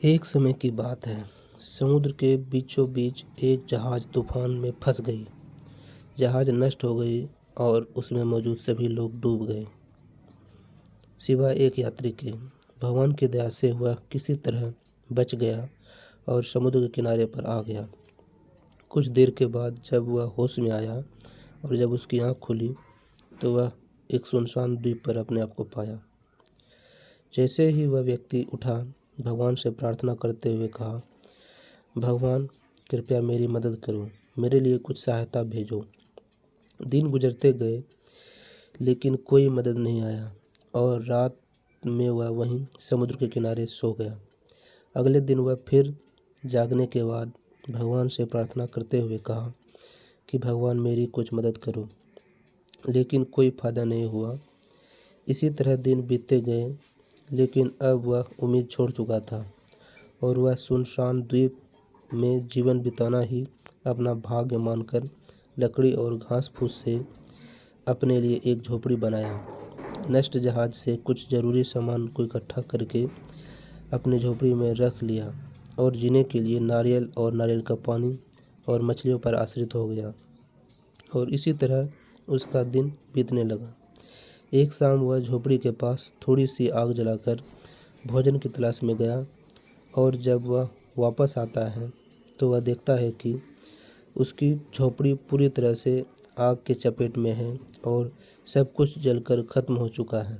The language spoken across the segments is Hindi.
एक समय की बात है। समुद्र के बीचों बीच एक जहाज तूफान में फंस गई। जहाज नष्ट हो गई और उसमें मौजूद सभी लोग डूब गए, सिवाय एक यात्री के। भगवान की दया से वह किसी तरह बच गया और समुद्र के किनारे पर आ गया। कुछ देर के बाद जब वह होश में आया और जब उसकी आँख खुली तो वह एक सुनसान द्वीप पर अपने आप को पाया। जैसे ही वह व्यक्ति उठा, भगवान से प्रार्थना करते हुए कहा, भगवान कृपया मेरी मदद करो, मेरे लिए कुछ सहायता भेजो। दिन गुजरते गए लेकिन कोई मदद नहीं आया और रात में वह वहीं समुद्र के किनारे सो गया। अगले दिन वह फिर जागने के बाद भगवान से प्रार्थना करते हुए कहा कि भगवान मेरी कुछ मदद करो, लेकिन कोई फ़ायदा नहीं हुआ। इसी तरह दिन बीतते गए, लेकिन अब वह उम्मीद छोड़ चुका था और वह सुनसान द्वीप में जीवन बिताना ही अपना भाग्य मानकर लकड़ी और घास फूस से अपने लिए एक झोपड़ी बनाया। नष्ट जहाज से कुछ ज़रूरी सामान को इकट्ठा करके अपनी झोपड़ी में रख लिया और जीने के लिए नारियल और नारियल का पानी और मछलियों पर आश्रित हो गया। और इसी तरह उसका दिन बीतने लगा। एक शाम वह झोपड़ी के पास थोड़ी सी आग जलाकर भोजन की तलाश में गया और जब वह वापस आता है तो वह देखता है कि उसकी झोपड़ी पूरी तरह से आग के चपेट में है और सब कुछ जलकर खत्म हो चुका है।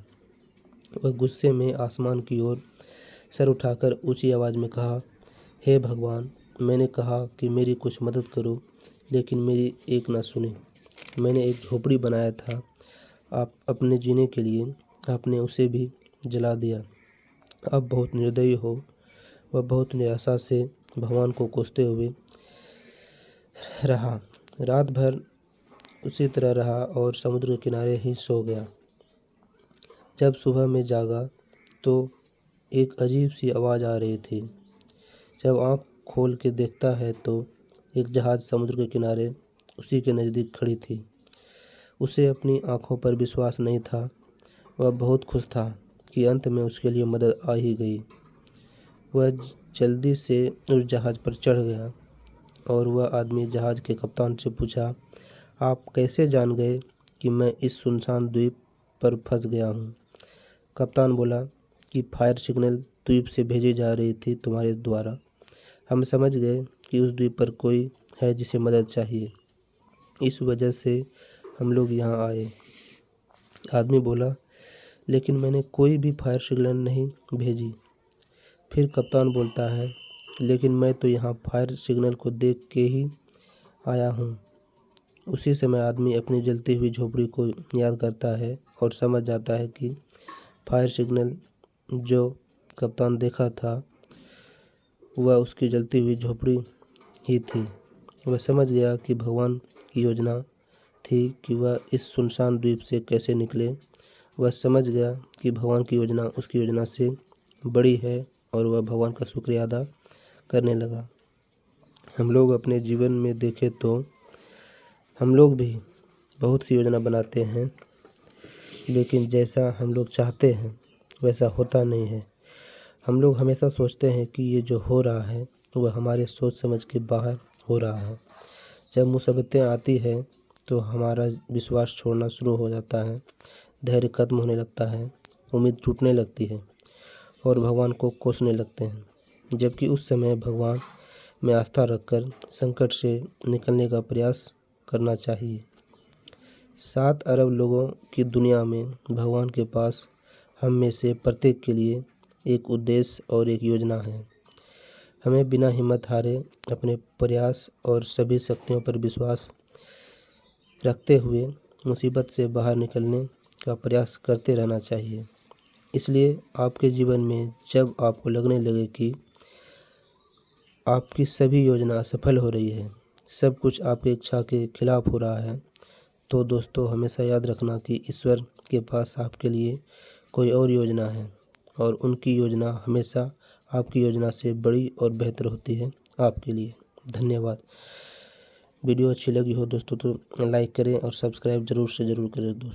वह गुस्से में आसमान की ओर सर उठाकर ऊंची आवाज़ में कहा, हे भगवान, मैंने कहा कि मेरी कुछ मदद करो, लेकिन मेरी एक ना सुनी। मैंने एक झोपड़ी बनाया था, आप अपने जीने के लिए आपने उसे भी जला दिया। अब बहुत निर्दयी हो। वह बहुत निराशा से भगवान को कोसते हुए रहा। रात भर उसी तरह रहा और समुद्र के किनारे ही सो गया। जब सुबह में जागा तो एक अजीब सी आवाज़ आ रही थी। जब आँख खोल के देखता है तो एक जहाज़ समुद्र के किनारे उसी के नज़दीक खड़ी थी। उसे अपनी आँखों पर विश्वास नहीं था। वह बहुत खुश था कि अंत में उसके लिए मदद आ ही गई। वह जल्दी से उस जहाज़ पर चढ़ गया और वह आदमी जहाज़ के कप्तान से पूछा, आप कैसे जान गए कि मैं इस सुनसान द्वीप पर फंस गया हूँ? कप्तान बोला कि फायर सिग्नल द्वीप से भेजी जा रही थी तुम्हारे द्वारा। हम समझ गए कि उस द्वीप पर कोई है जिसे मदद चाहिए, इस वजह से हम लोग यहाँ आए। आदमी बोला, लेकिन मैंने कोई भी फायर सिग्नल नहीं भेजी। फिर कप्तान बोलता है, लेकिन मैं तो यहाँ फायर सिग्नल को देख के ही आया हूँ। उसी समय आदमी अपनी जलती हुई झोपड़ी को याद करता है और समझ जाता है कि फायर सिग्नल जो कप्तान देखा था वह उसकी जलती हुई झोपड़ी ही थी। वह समझ गया कि भगवान की योजना थी कि वह इस सुनसान द्वीप से कैसे निकले। वह समझ गया कि भगवान की योजना उसकी योजना से बड़ी है और वह भगवान का शुक्रिया अदा करने लगा। हम लोग अपने जीवन में देखें तो हम लोग भी बहुत सी योजना बनाते हैं, लेकिन जैसा हम लोग चाहते हैं वैसा होता नहीं है। हम लोग हमेशा सोचते हैं कि ये जो हो रहा है वह हमारे सोच समझ के बाहर हो रहा है। जब मुसीबतें आती है तो हमारा विश्वास छोड़ना शुरू हो जाता है, धैर्य खत्म होने लगता है, उम्मीद टूटने लगती है और भगवान को कोसने लगते हैं। जबकि उस समय भगवान में आस्था रखकर संकट से निकलने का प्रयास करना चाहिए। 7 अरब लोगों की दुनिया में भगवान के पास हम में से प्रत्येक के लिए एक उद्देश्य और एक योजना है। हमें बिना हिम्मत हारे अपने प्रयास और सभी शक्तियों पर विश्वास रखते हुए मुसीबत से बाहर निकलने का प्रयास करते रहना चाहिए। इसलिए आपके जीवन में जब आपको लगने लगे कि आपकी सभी योजना असफल हो रही है, सब कुछ आपकी इच्छा के खिलाफ हो रहा है, तो दोस्तों हमेशा याद रखना कि ईश्वर के पास आपके लिए कोई और योजना है और उनकी योजना हमेशा आपकी योजना से बड़ी और बेहतर होती है आपके लिए। धन्यवाद। वीडियो अच्छी लगी हो दोस्तों तो लाइक करें और सब्सक्राइब ज़रूर से ज़रूर करें दोस्तों।